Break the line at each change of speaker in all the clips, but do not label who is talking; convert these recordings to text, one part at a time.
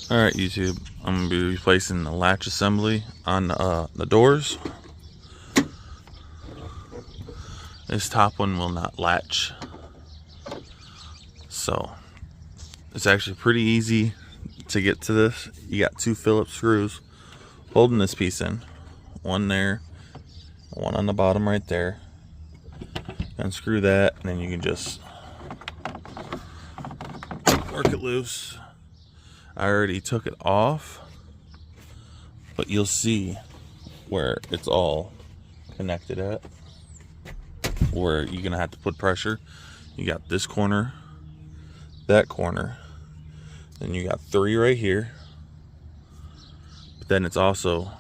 Alright YouTube, I'm going to be replacing the latch assembly on the doors. This top one will not latch. So, it's actually pretty easy to get to this. You got two Phillips screws holding this piece in. One there, one on the bottom right there. Unscrew that, and then you can just work it loose. I already took it off, but you'll see where it's all connected at, where you're gonna have to put pressure. You got this corner, that corner, then you got three right here, but then it's also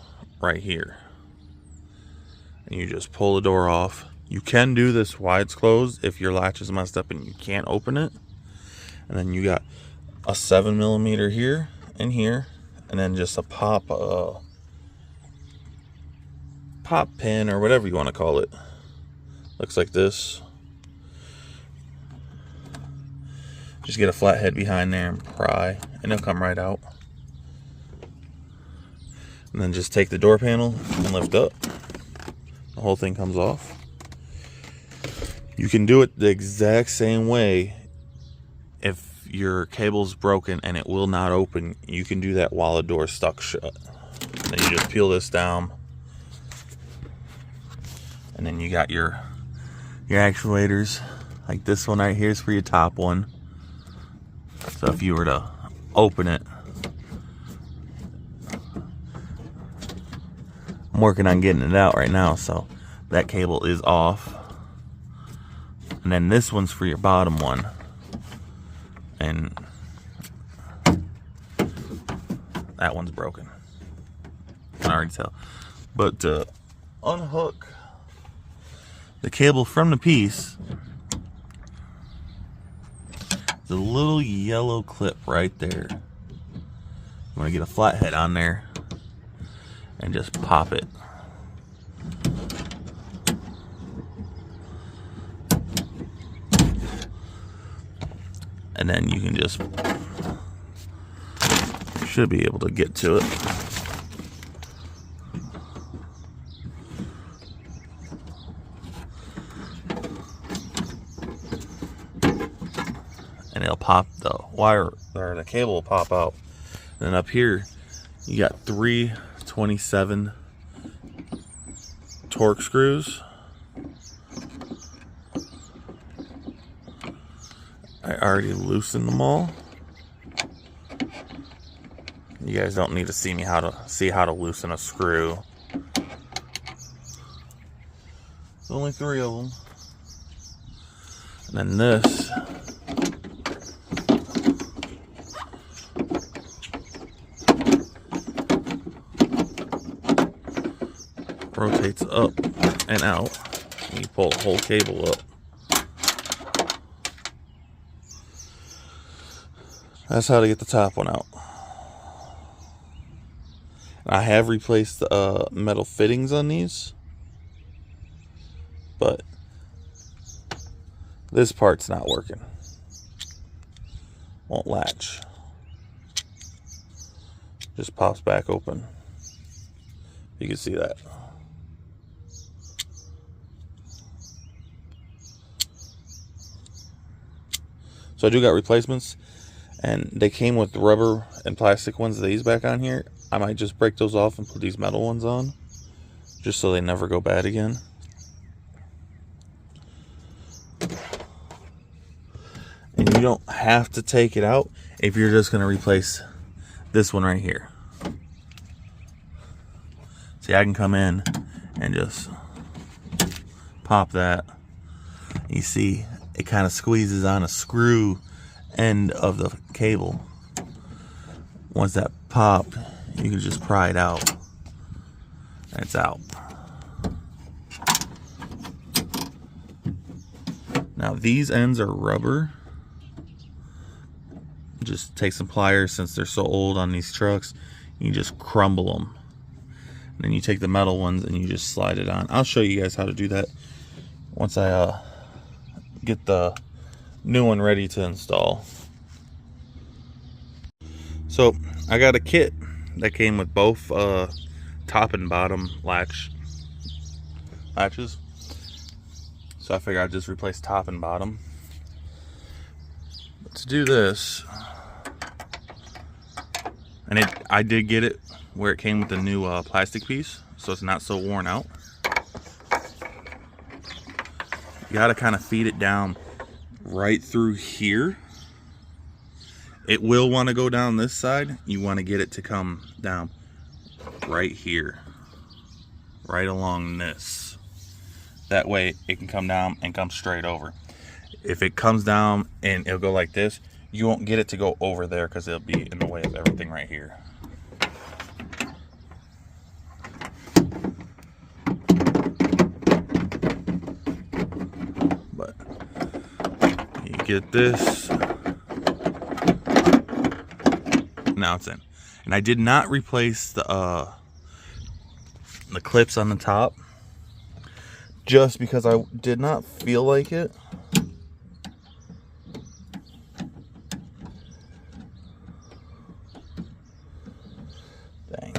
right here, and you just pull the door off. You can do this while it's closed if your latch is messed up and you can't open it. And then you got a 7mm here and here, and then just a pop pin or whatever you want to call it. Looks like this. Just get a flat head behind there and pry, and it'll come right out. And then just take the door panel and lift up. The whole thing comes off. You can do it the exact same way if your cable's broken and it will not open. You can do that while the door's stuck shut. Then you just peel this down, and then you got your actuators. Like this one right here is for your top one. So if you were to open it, I'm working on getting it out right now, so that cable is off. And then this one's for your bottom one. And that one's broken. I can already tell. But to unhook the cable from the piece, there's a little yellow clip right there. I'm gonna get a flathead on there and just pop it. And then you can just, you should be able to get to it. And it'll pop, the wire, or the cable will pop out. And then up here, you got 327 torque screws. I already loosened them all. You guys don't need to see how to loosen a screw. There's only 3 of them. And then this rotates up and out. And you pull the whole cable up. That's how to get the top one out. I have replaced the metal fittings on these, but this part's not working. Won't latch. Just pops back open. You can see that. So I do got replacements. And they came with rubber and plastic ones, these back on here. I might just break those off and put these metal ones on, just so they never go bad again. And you don't have to take it out if you're just going to replace this one right here. See, I can come in and just pop that. You see, it kind of squeezes on a screw end of the cable. Once that popped, you can just pry it out, and it's out. Now these ends are rubber. Just take some pliers, since they're so old on these trucks. You just crumble them, and then you take the metal ones and you just slide it on. I'll show you guys how to do that once I get the new one ready to install. So I got a kit that came with both top and bottom latches. So I figured I'd just replace top and bottom. But to do this, and I did get it where it came with the new plastic piece, so it's not so worn out. You gotta kind of feed it down right through here. It will want to go down this side. You want to get it to come down right here, right along this. That way it can come down and come straight over. If it comes down and it'll go like this, you won't get it to go over there because it'll be in the way of everything right here. But you get this. Now it's in. And I did not replace the clips on the top just because I did not feel like it. Dang.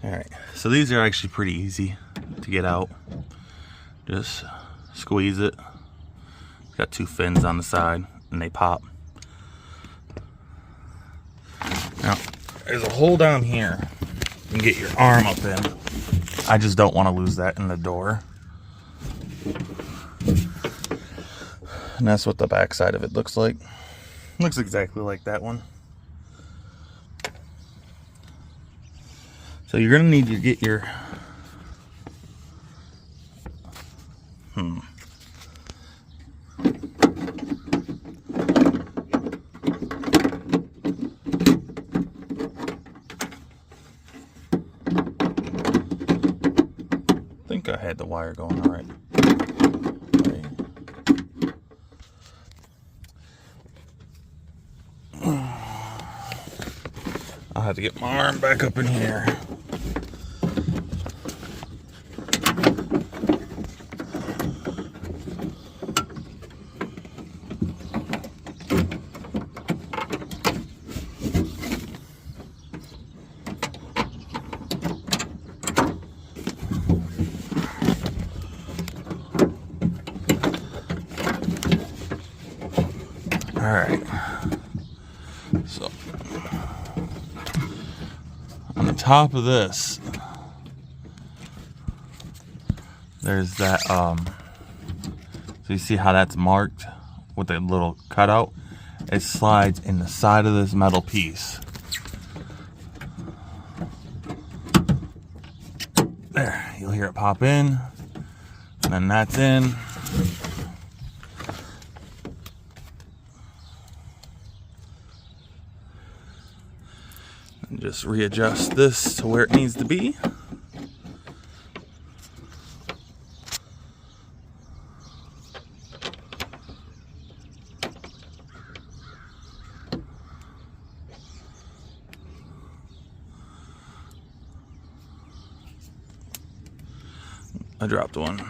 Alright, so these are actually pretty easy to get out. Just squeeze it. Got two fins on the side and they pop. Now, there's a hole down here. You can get your arm up in. I just don't want to lose that in the door. And that's what the back side of it looks like. Looks exactly like that one. So you're gonna need to get your I think I had the wire going all right. I'll have to get my arm back up in here. All right, so on the top of this, there's that, so you see how that's marked with a little cutout? It slides in the side of this metal piece. There, you'll hear it pop in, and then that's in. And just readjust this to where it needs to be. I dropped one.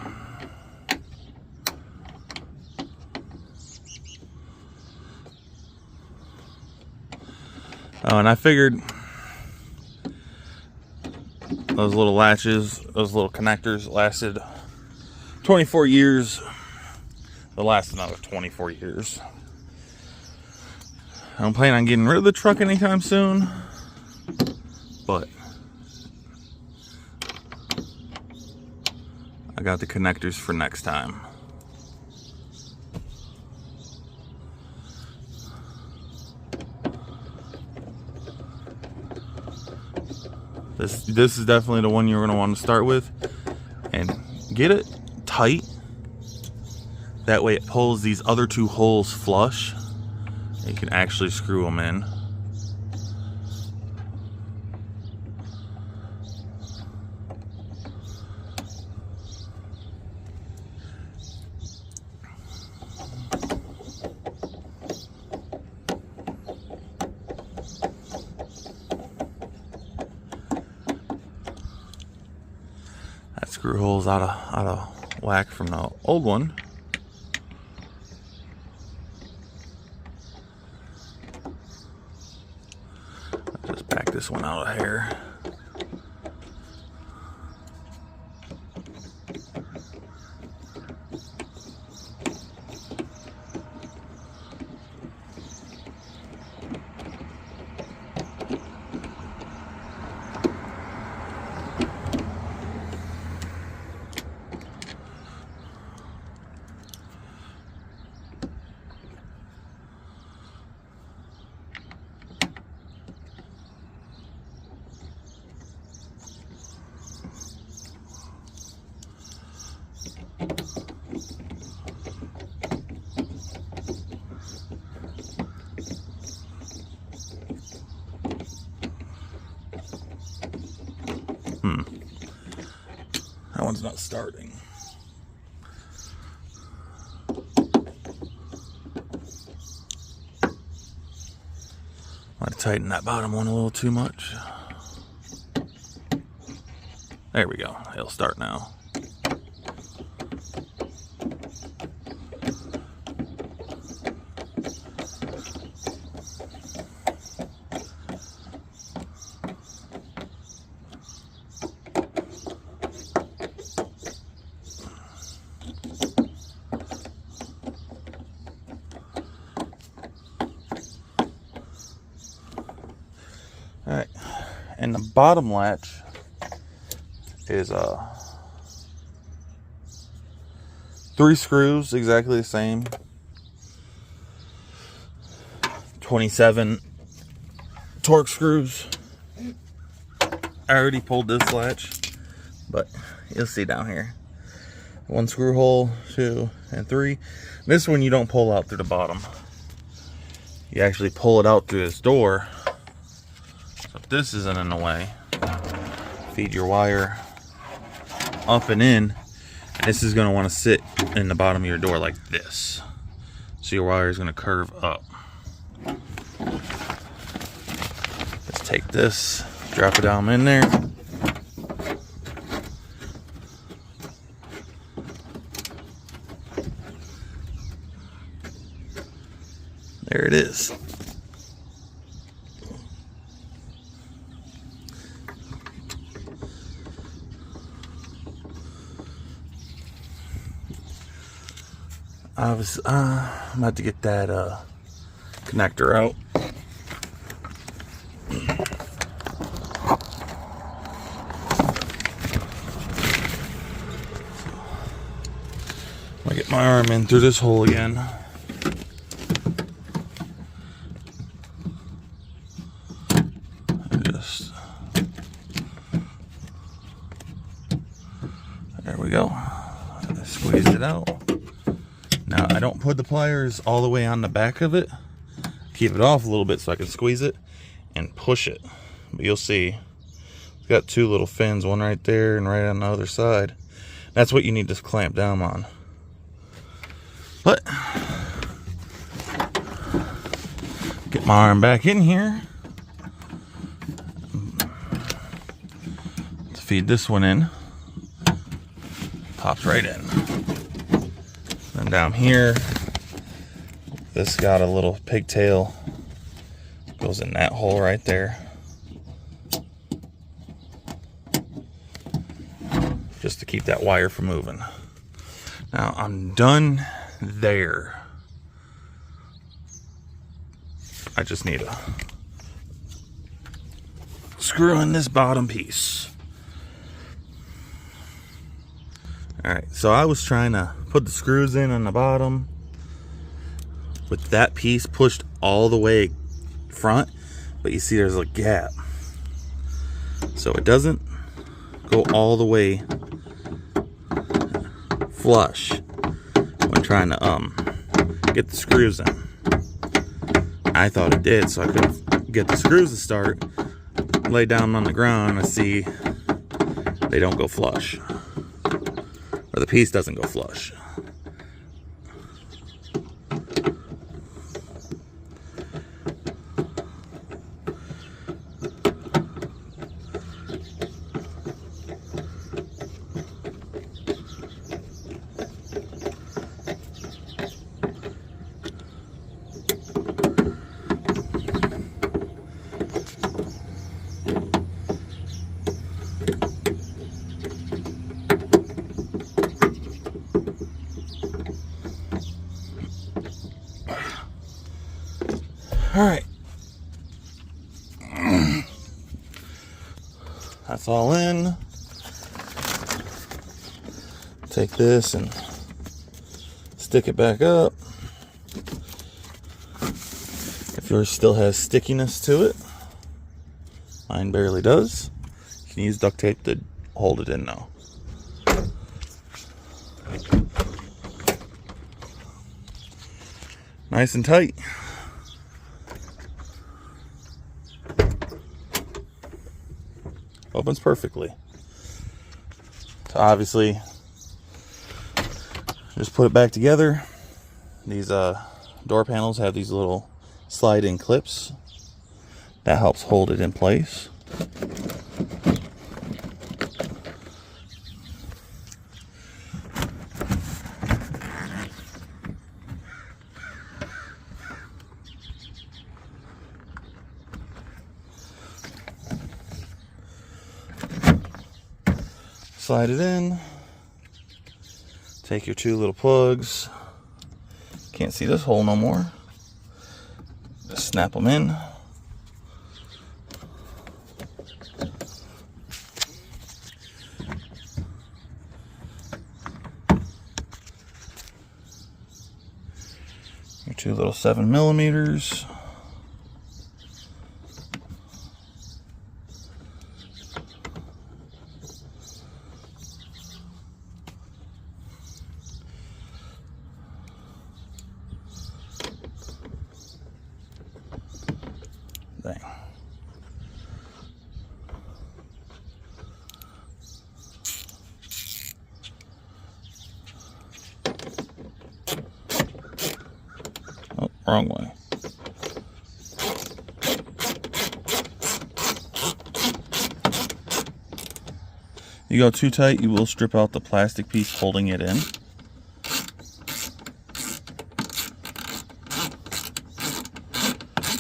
Oh, and I figured those little latches, those little connectors lasted 24 years. They'll last another 24 years. I don't plan on getting rid of the truck anytime soon, but I got the connectors for next time. This is definitely the one you're going to want to start with, and get it tight. That way it pulls these other two holes flush. You can actually screw them in. That screw hole's out of whack from the old one. this one out of here. That one's not starting. Might have tightened that bottom one a little too much. There we go. It'll start now. Alright, and the bottom latch is 3 screws, exactly the same. 27 torque screws. I already pulled this latch, but you'll see down here. 1 screw hole, 2, and 3. This one you don't pull out through the bottom. You actually pull it out through this door. This isn't in the way. Feed your wire up and in. This is going to want to sit in the bottom of your door like this. So your wire is going to curve up. Let's take this, drop it down in there. There it is. I'm about to get that connector out. I'm gonna get my arm in through this hole again. Just there we go. I squeezed it out. Now, I don't put the pliers all the way on the back of it. Keep it off a little bit so I can squeeze it and push it. But you'll see, it's got 2 little fins, one right there and right on the other side. That's what you need to clamp down on. But, get my arm back in here. Let's feed this one in. Pops right in. And down here, this got a little pigtail, goes in that hole right there, just to keep that wire from moving. Now I'm done there. I just need to screw in this bottom piece. Alright, so I was trying to put the screws in on the bottom with that piece pushed all the way front, but you see there's a gap. So it doesn't go all the way flush when trying to get the screws in. I thought it did, so I could get the screws to start, lay down on the ground and see they don't go flush. Or the piece doesn't go flush. All right. That's all in. Take this and stick it back up. If yours still has stickiness to it, mine barely does. You can use duct tape to hold it in now. Nice and tight. Opens perfectly. So obviously, just put it back together. These door panels have these little slide-in clips. That helps hold it in place. Slide it in. Take your two little plugs. Can't see this hole no more. Just snap them in. Your two little 7mm. Dang. Oh, wrong way. You go too tight, you will strip out the plastic piece holding it in.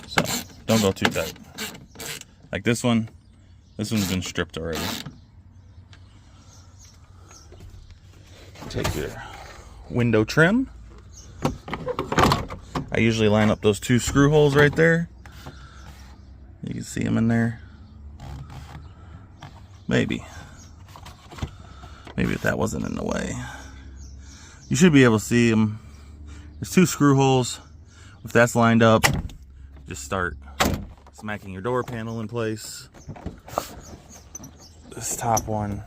So, don't go too tight. Like this one's been stripped already. Take your window trim. I usually line up those two screw holes right there. You can see them in there. Maybe if that wasn't in the way. You should be able to see them. There's two screw holes. If that's lined up, just start smacking your door panel in place. This top one.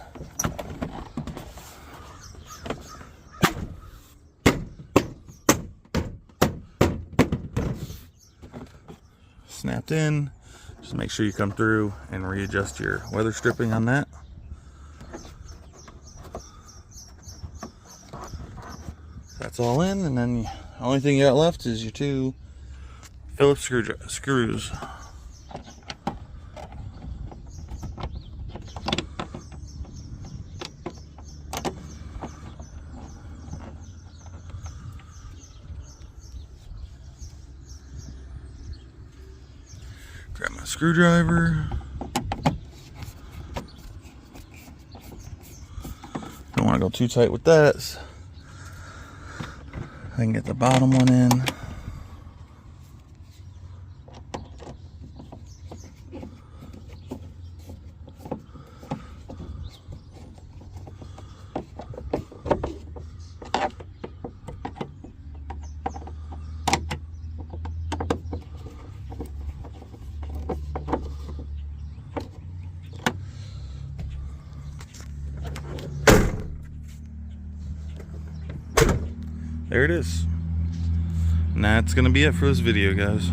Snapped in. Just make sure you come through and readjust your weather stripping on that. That's all in, and then the only thing you got left is your two Phillips screws. Grab my screwdriver. Don't want to go too tight with that. I can get the bottom one in. There it is. And that's gonna be it for this video, guys.